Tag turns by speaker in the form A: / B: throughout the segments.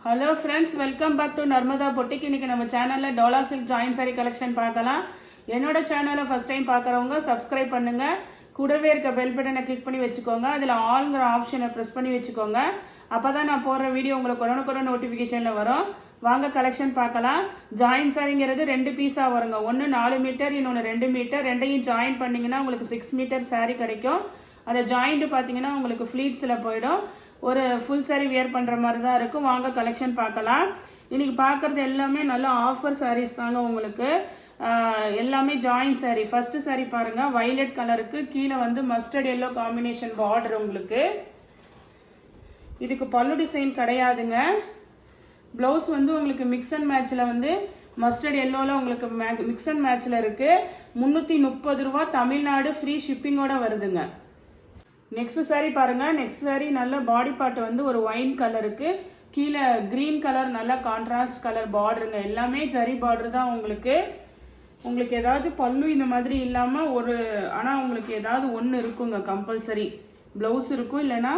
A: Hello friends, welcome back to Narmada boutique. இன்றைக்கி நம்ம சேனலில் டோலா சில்க் ஜாயின் சாரி கலெக்ஷன் பார்க்கலாம். என்னோட சேனலை ஃபஸ்ட் டைம் பார்க்குறவங்க சப்ஸ்கிரைப் பண்ணுங்கள். கூடவே இருக்க பெல் பட்டனை கிளிக் பண்ணி வச்சுக்கோங்க. அதில் ஆல்ங்கிற ஆப்ஷனை ப்ரெஸ் பண்ணி வச்சுக்கோங்க. அப்போ தான் நான் போடுற வீடியோ உங்களுக்கு உடனுக்குட நோட்டிஃபிகேஷனில் வரும். வாங்க கலெக்ஷன் பார்க்கலாம். ஜாயின் சாரிங்கிறது 2 பீஸாக வருங்க. ஒன்று 4 மீட்டர், இன்னொன்று 2 மீட்டர். ரெண்டையும் ஜாயின் பண்ணிங்கன்னா உங்களுக்கு 6 மீட்டர் சாரி கிடைக்கும். அதை ஜாயிண்ட்டு பார்த்தீங்கன்னா உங்களுக்கு ஃப்ளீட்ஸில் போயிடும். ஒரு ஃபுல் சாரி வியர் பண்ணுற மாதிரி தான் இருக்கும். வாங்க கலெக்ஷன் பார்க்கலாம். இன்றைக்கி பார்க்குறது எல்லாமே நல்ல ஆஃபர் சாரீஸ் தாங்க. உங்களுக்கு எல்லாமே ஜாயின் சாரி. ஃபஸ்ட்டு சாரி பாருங்கள், வைலட் கலருக்கு கீழே வந்து மஸ்டர்ட் எல்லோ காம்பினேஷன் பார்டர். உங்களுக்கு இதுக்கு பல்லு டிசைன் கிடையாதுங்க. ப்ளவுஸ் வந்து உங்களுக்கு மிக்ஸ் அண்ட் மேட்சில் வந்து மஸ்டர்ட் எல்லோவில் உங்களுக்கு மிக்ஸ் அண்ட் மேட்சில் இருக்குது. 330 ரூபா, தமிழ்நாடு ஃப்ரீ ஷிப்பிங்கோட வருதுங்க. நெக்ஸ்ட் சாரி பாருங்க. நெக்ஸ்ட் சாரி நல்ல பாடி பார்ட் வந்து ஒரு ஒயின் கலருக்கு கீழே கிரீன் கலர் நல்ல கான்ட்ராஸ்ட் கலர் பார்டருங்க. எல்லாமே ஜரி பார்டர் தான். உங்களுக்கு ஏதாவது பல்லு இந்த மாதிரி இல்லாமல் ஆனால் உங்களுக்கு ஏதாவது ஒன்று இருக்குங்க கம்பல்சரி. ப்ளவுஸ் இருக்கும், இல்லைன்னா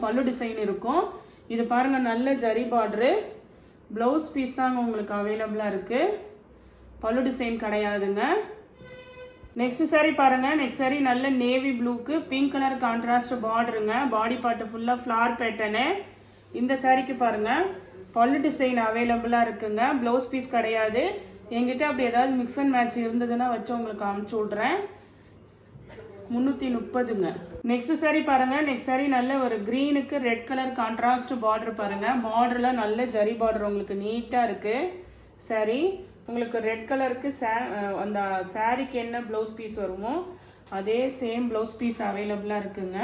A: பல்லு டிசைன் இருக்கும். இது பாருங்க, நல்ல ஜரி பார்டரு. ப்ளவுஸ் பீஸ் தாங்க உங்களுக்கு அவைலபிளாக இருக்குது. பல்லு டிசைன் கிடையாதுங்க. நெக்ஸ்ட் சாரி பாருங்க. நெக்ஸ்ட் சாரி நல்ல நேவி ப்ளூக்கு பிங்க் கலர் கான்ட்ராஸ்ட் பார்டருங்க. பாடி பார்ட் ஃபுல்லாக ஃப்ளார் பேட்டர்னு. இந்த சாரிக்கு பாருங்க பல்லு டிசைன் அவைலபிளாக இருக்குங்க. ப்ளவுஸ் பீஸ் கிடையாது. என்கிட்ட அப்படி ஏதாவது மிக்ஸ் அண்ட் மேட்ச் இருந்ததுன்னா வச்சு உங்களுக்கு அனுப்பிச்சி விட்றேன். 330ங்க. நெக்ஸ்ட் சாரி பாருங்க. நெக்ஸ்ட் சாரி நல்ல ஒரு க்ரீனுக்கு ரெட் கலர் கான்ட்ராஸ்ட் பார்டர் பாருங்க. பார்டரில் நல்ல ஜரி பார்டர் உங்களுக்கு நீட்டாக இருக்கு சாரி. உங்களுக்கு ரெட் கலருக்கு அந்த சாரிக்கு என்ன ப்ளவுஸ் பீஸ் வருமோ அதே சேம் ப்ளவுஸ் பீஸ் அவைலபிளாக இருக்குங்க.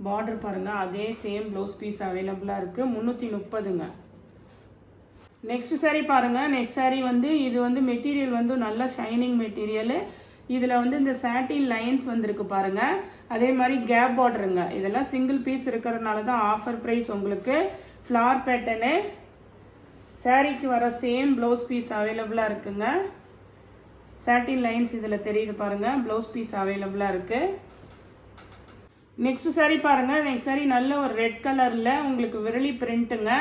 A: பார்டர் பாருங்கள், அதே சேம் ப்ளவுஸ் பீஸ் அவைலபிளாக இருக்குது. 330ங்க. நெக்ஸ்ட் சாரி பாருங்கள். நெக்ஸ்ட் சாரி வந்து இது வந்து மெட்டீரியல் வந்து நல்ல ஷைனிங் மெட்டீரியலு. இதில் வந்து இந்த சாட்டின் லைன்ஸ் வந்துருக்கு பாருங்கள். அதே மாதிரி கேப் பார்டருங்க. இதெல்லாம் சிங்கிள் பீஸ் இருக்கிறதுனால தான் ஆஃபர் ப்ரைஸ். உங்களுக்கு ஃப்ளார் பேட்டர்னு சாரிக்கு வர சேம் ப்ளவுஸ் பீஸ் அவைலபிளாக இருக்குங்க. சாட்டின் லைன்ஸ் இதில் தெரியுது பாருங்கள். ப்ளவுஸ் பீஸ் அவைலபிளாக இருக்குது. நெக்ஸ்ட் சாரி பாருங்கள். நெக்ஸ்ட் சாரி நல்ல ஒரு ரெட் கலரில் உங்களுக்கு விரலி பிரிண்ட்டுங்க.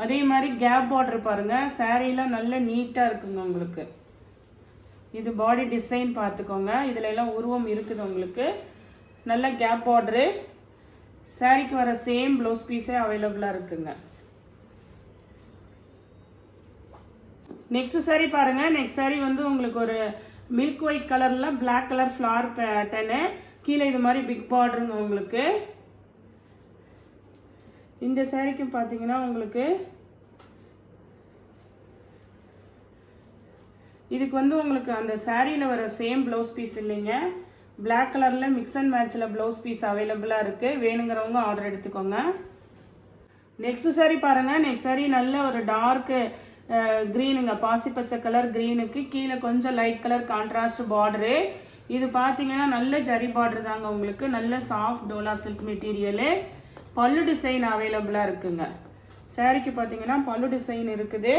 A: அதே மாதிரி கேப் பார்டர் பாருங்கள். சாரீலாம் நல்ல நீட்டாக இருக்குங்க. உங்களுக்கு இது பாடி டிசைன் பார்த்துக்கோங்க. இதில் எல்லாம் உருவம் இருக்குது. உங்களுக்கு நல்ல கேப் பார்டரு. சாரிக்கு வர சேம் ப்ளவுஸ் பீஸே அவைலபிளாக இருக்குங்க. நெக்ஸ்ட் சாரி பாருங்க. நெக்ஸ்ட் சாரி வந்து உங்களுக்கு ஒரு மில்க் ஒயிட் கலர்ல பிளாக் கலர் ஃப்ளார் பேட்டர்னு. கீழே இது மாதிரி பிக் பார்டருங்க. உங்களுக்கு இந்த சாரிக்கு பார்த்தீங்கன்னா உங்களுக்கு இதுக்கு வந்து உங்களுக்கு அந்த சாரியில் வர சேம் ப்ளவுஸ் பீஸ் இல்லைங்க. பிளாக் கலரில் மிக்ஸ் அண்ட் மேட்சில் ப்ளவுஸ் பீஸ் அவைலபிளாக இருக்குது. வேணுங்கிறவங்க ஆர்டர் எடுத்துக்கோங்க. நெக்ஸ்ட் சாரி பாருங்கள். நெக்ஸ்ட் சாரி நல்ல ஒரு டார்க்கு க்ரீனுங்க. பாசி பச்சை கலர் க்ரீனுக்கு கீழே கொஞ்சம் லைட் கலர் கான்ட்ராஸ்ட் பார்டரு. இது பார்த்தீங்கன்னா நல்ல ஜரி பார்டர் தாங்க. உங்களுக்கு நல்ல சாஃப்ட் டோலா சில்க் மெட்டீரியலு. பல்லு டிசைன் அவைலபிளாக இருக்குங்க. சாரிக்கு பார்த்தீங்கன்னா பல்லு டிசைன் இருக்குது.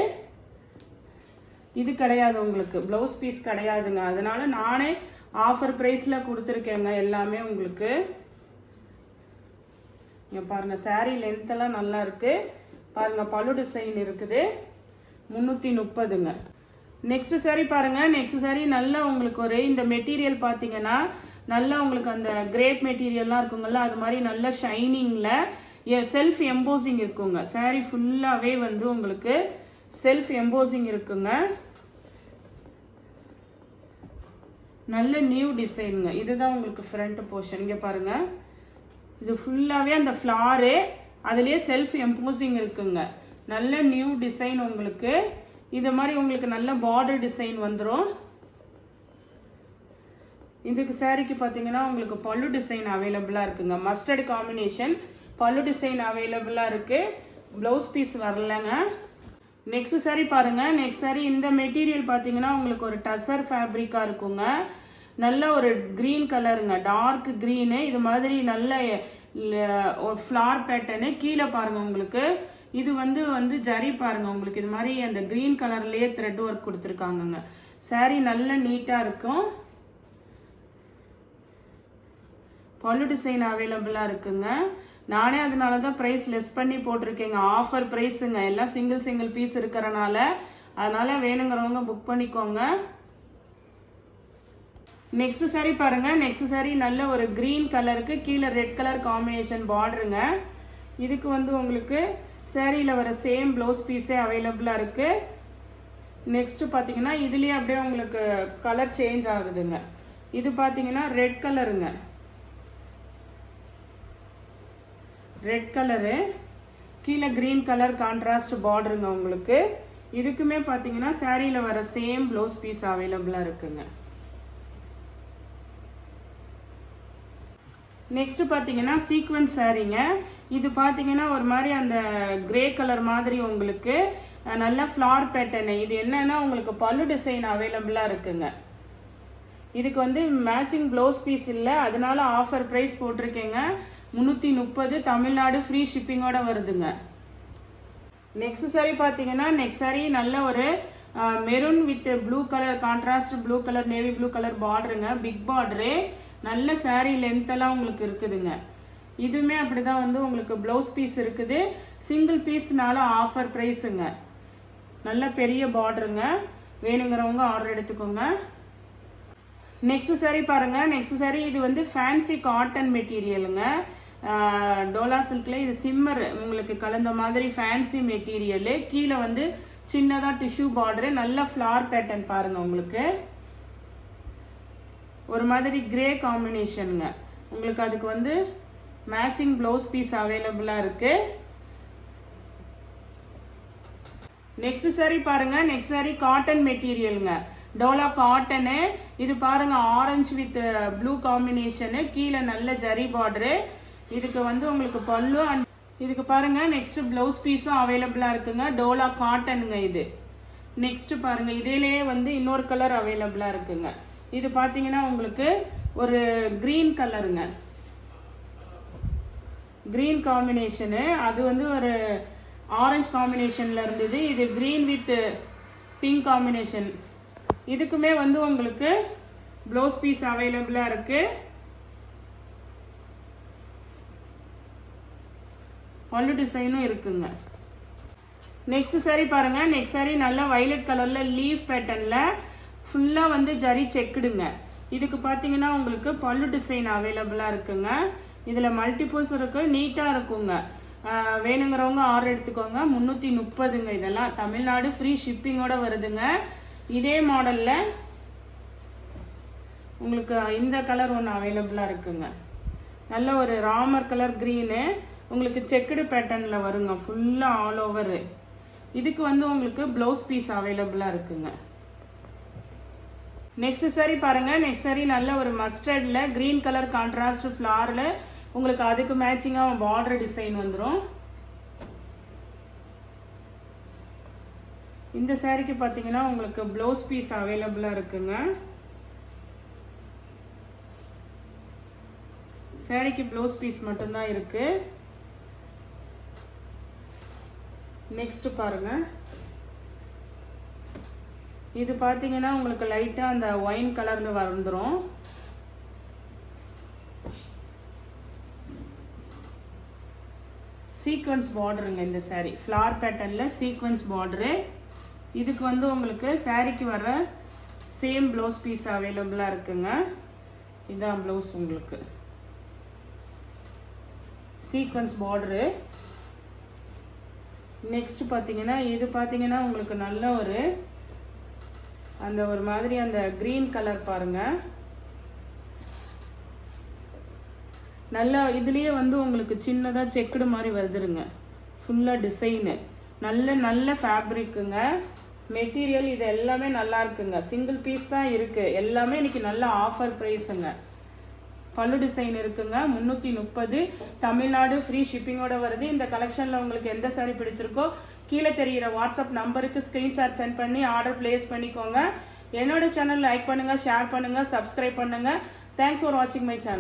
A: இது கிடையாது, உங்களுக்கு ப்ளவுஸ் பீஸ் கிடையாதுங்க. அதனால நானே ஆஃபர் ப்ரைஸில் கொடுத்துருக்கேங்க எல்லாமே. உங்களுக்கு இங்கே பாருங்கள், சாரீ லென்த்தெல்லாம் நல்லா இருக்குது பாருங்கள். பல்லு டிசைன் இருக்குது. 330ங்க. நெக்ஸ்ட் சாரி பாருங்க. நெக்ஸ்ட் சாரி நல்லா உங்களுக்கு ஒரு இந்த மெட்டீரியல் பார்த்தீங்கன்னா நல்லா உங்களுக்கு அந்த கிரேப் மெட்டீரியல்லாம் இருக்குங்கல்ல, அது மாதிரி நல்ல ஷைனிங்கில் செல்ஃப் எம்போசிங் இருக்குங்க. சாரி ஃபுல்லாகவே வந்து உங்களுக்கு செல்ஃப் எம்போசிங் இருக்குங்க. நல்ல நியூ டிசைனுங்க. இதுதான் உங்களுக்கு ஃப்ரண்ட் போர்ஷன். இங்கே பாருங்க, இது ஃபுல்லாகவே அந்த ஃப்ளாரு அதுலேயே செல்ஃப் எம்போசிங் இருக்குங்க. நல்ல நியூ டிசைன். உங்களுக்கு இது மாதிரி உங்களுக்கு நல்ல பார்டர் டிசைன் வந்துடும். இதுக்கு சாரிக்கு பார்த்தீங்கன்னா உங்களுக்கு பல்லு டிசைன் அவைலபிளாக இருக்குங்க. மஸ்டர்ட் காம்பினேஷன் பல்லு டிசைன் அவைலபிளாக இருக்குது. ப்ளவுஸ் பீஸ் வரலைங்க. நெக்ஸ்ட் சாரி பாருங்கள். நெக்ஸ்ட் சாரி இந்த மெட்டீரியல் பார்த்தீங்கன்னா உங்களுக்கு ஒரு டசர் ஃபேப்ரிக்காக இருக்குங்க. நல்ல ஒரு க்ரீன் கலருங்க, டார்க் க்ரீனு. இது மாதிரி நல்ல ஒரு ஃப்ளார் பேட்டர்னு. கீழே பாருங்கள், உங்களுக்கு இது வந்து ஜரி பாருங்க. உங்களுக்கு இது மாதிரி அந்த க்ரீன் கலர்லேயே த்ரெட் ஒர்க் கொடுத்துருக்காங்கங்க. சாரி நல்ல நீட்டாக இருக்கும். பல்லு டிசைன் அவைலபிளாக இருக்குங்க. நானே அதனால தான் ப்ரைஸ் லெஸ் பண்ணி போட்டிருக்கேங்க. ஆஃபர் ப்ரைஸுங்க, எல்லாம் சிங்கிள் பீஸ் இருக்கிறனால. அதனால் வேணுங்கிறவங்க புக் பண்ணிக்கோங்க. நெக்ஸ்ட் சாரீ பாருங்கள். நெக்ஸ்ட் சாரீ நல்ல ஒரு க்ரீன் கலருக்கு கீழே ரெட் கலர் காம்பினேஷன் பார்டருங்க. இதுக்கு வந்து உங்களுக்கு சாரியில் வர சேம் ப்ளவுஸ் பீஸே அவைலபிளாக இருக்குது. நெக்ஸ்ட் பார்த்தீங்கன்னா இதுலேயே அப்படியே உங்களுக்கு கலர் சேஞ்ச் ஆகுதுங்க. இது பார்த்தீங்கன்னா ரெட் கலருங்க. ரெட் கலரு கீழே க்ரீன் கலர் கான்ட்ராஸ்ட் பார்டருங்க உங்களுக்கு. இதுக்குமே பார்த்தீங்கன்னா சாரியில் வர சேம் ப்ளவுஸ் பீஸ் அவைலபிளாக இருக்குங்க. நெக்ஸ்ட் பார்த்தீங்கன்னா சீக்வன்ஸ் சாரீங்க. இது பார்த்தீங்கன்னா ஒரு மாதிரி அந்த கிரே கலர் மாதிரி உங்களுக்கு நல்ல ஃப்ளார் பேட்டர்னு. இது என்னன்னா உங்களுக்கு பல்லு டிசைன் அவைலபிளாக இருக்குங்க. இதுக்கு வந்து மேட்சிங் ப்ளவுஸ் பீஸ் இல்லை, அதனால ஆஃபர் ப்ரைஸ் போட்டிருக்கேங்க. 330 தமிழ்நாடு ஃப்ரீ ஷிப்பிங்கோட வருதுங்க. நெக்ஸ்ட் சாரீ பார்த்தீங்கன்னா நெக்ஸ்ட் சாரீ நல்ல ஒரு maroon with blue colour contrast blue colour navy blue colour பார்டருங்க. பிக் பார்டரு, நல்ல சாரீ லென்த்தெல்லாம் உங்களுக்கு இருக்குதுங்க. இதுவுமே அப்படி தான் வந்து உங்களுக்கு ப்ளவுஸ் பீஸ் இருக்குது. சிங்கிள் பீஸ்னால ஆஃபர் ப்ரைஸுங்க. நல்ல பெரிய பார்டருங்க. வேணுங்கிறவங்க ஆர்டர் எடுத்துக்கோங்க. நெக்ஸ்ட் சாரீ பாருங்கள். நெக்ஸ்ட் சாரீ இது வந்து ஃபேன்சி காட்டன் மெட்டீரியலுங்க. டோலா சில்கில் இது சிம்மர் உங்களுக்கு கலந்த மாதிரி ஃபேன்சி மெட்டீரியலு. கீழே வந்து சின்னதாக டிஷ்யூ பார்டரு, நல்ல ஃப்ளார் பேட்டர்ன் பாருங்கள். உங்களுக்கு ஒரு மாதிரி கிரே காம்பினேஷனுங்க. உங்களுக்கு அதுக்கு வந்து மேட்சிங் ப்ளவுஸ் பீஸ் அவைலபிளாக இருக்குது. நெக்ஸ்ட் சாரீ பாருங்கள். நெக்ஸ்ட் சாரீ காட்டன் மெட்டீரியலுங்க. டோலா காட்டனு. இது பாருங்க ஆரஞ்சு வித் ப்ளூ காம்பினேஷனு. கீழே நல்ல ஜரி பார்டரு. இதுக்கு வந்து உங்களுக்கு பல்லு அண்ட் இதுக்கு பாருங்க நெக்ஸ்ட் ப்ளவுஸ் பீஸும் அவைலபிளாக இருக்குங்க. டோலா காட்டனுங்க இது. நெக்ஸ்ட் பாருங்க இதிலேயே வந்து இன்னொரு கலர் அவைலபிளாக இருக்குங்க. இது பார்த்தீங்கன்னா உங்களுக்கு ஒரு க்ரீன் கலருங்க. Green combination. அது வந்து ஒரு ஆரஞ்சு காம்பினேஷனில் இருந்தது. இது க்ரீன் வித் பிங்க் காம்பினேஷன். இதுக்குமே வந்து உங்களுக்கு ப்ளவுஸ் பீஸ் அவைலபிளாக இருக்குது. பல்லு டிசைனும் இருக்குங்க. நெக்ஸ்ட் சாரீ பாருங்க. நெக்ஸ்ட் சாரீ நல்லா வயலட் கலரில் லீஃப் பேட்டர்னில் ஃபுல்லாக வந்து ஜரி செக்குடுங்க. இதுக்கு பார்த்தீங்கன்னா உங்களுக்கு பல்லு டிசைன் அவைலபிளாக இருக்குங்க. இதில் மல்டிபிள்ஸ் இருக்குது, நீட்டாக இருக்குங்க. வேணுங்கிறவங்க ஆர்டர் எடுத்துக்கோங்க. 330ங்க. இதெல்லாம் தமிழ்நாடு ஃப்ரீ ஷிப்பிங்கோட வருதுங்க. இதே மாடலில் உங்களுக்கு இந்த கலர் ஒன்று அவைலபிளாக இருக்குங்க. நல்ல ஒரு ராமர் கலர் க்ரீனு உங்களுக்கு செக்குடு பேட்டர்னில் வருங்க. ஃபுல்லாக ஆல் ஓவரு. இதுக்கு வந்து உங்களுக்கு ப்ளவுஸ் பீஸ் அவைலபிளாக இருக்குங்க. நெக்ஸ்ட் சாரீ பாருங்க. நெக்ஸ்ட் சாரீ நல்ல ஒரு மஸ்டர்டில் க்ரீன் கலர் கான்ட்ராஸ்ட் ஃப்ளாரில் உங்களுக்கு அதுக்கு மேட்சிங்காக பார்டர் டிசைன் வந்துடும். இந்த சாரீக்கு பார்த்தீங்கன்னா உங்களுக்கு ப்ளவுஸ் பீஸ் அவைலபிளாக இருக்குங்க. சாரீக்கு ப்ளவுஸ் பீஸ் மட்டும்தான் இருக்கு. நெக்ஸ்ட் பாருங்க. இது பார்த்தீங்கன்னா உங்களுக்கு லைட்டாக அந்த ஒயின் கலரில் வந்துடும். சீக்வன்ஸ் பார்டருங்க. இந்த சாரீ ஃப்ளார் பேட்டர்னில் சீக்வன்ஸ் பார்டரு. இதுக்கு வந்து உங்களுக்கு சாரீக்கு வர சேம் ப்ளவுஸ் பீஸ் அவைலபிளாக இருக்குங்க. இதுதான் ப்ளவுஸ் உங்களுக்கு. Sequence border. நெக்ஸ்ட் பார்த்தீங்கன்னா இது பார்த்தீங்கன்னா உங்களுக்கு நல்ல ஒரு அந்த ஒரு மாதிரி அந்த க்ரீன் கலர் பாருங்க. நல்லா இதுலேயே வந்து உங்களுக்கு சின்னதாக செக்குடு மாதிரி வருதுருங்க. ஃபுல்லாக டிசைனு. நல்ல ஃபேப்ரிக்குங்க. மெட்டீரியல் இது எல்லாமே நல்லா இருக்குங்க. சிங்கிள் பீஸ் தான் இருக்குது. எல்லாமே இன்னைக்கு நல்ல ஆஃபர் ப்ரைஸுங்க. பல்லு டிசைன் இருக்குங்க. 330 தமிழ்நாடு ஃப்ரீ ஷிப்பிங்கோட வருது. இந்த கலெக்ஷனில் உங்களுக்கு எந்த சாரீ பிடிச்சிருக்கோ கீழே தெரிகிற வாட்ஸ்அப் நம்பருக்கு ஸ்க்ரீன்ஷாட் சென்ட் பண்ணி ஆர்டர் பிளேஸ் பண்ணிக்கோங்க. என்னோட சேனல் லைக் பண்ணுங்கள், ஷேர் பண்ணுங்கள், சப்ஸ்கிரைப் பண்ணுங்கள். தேங்க்ஸ் ஃபார் வாட்சிங் மை சேனல்.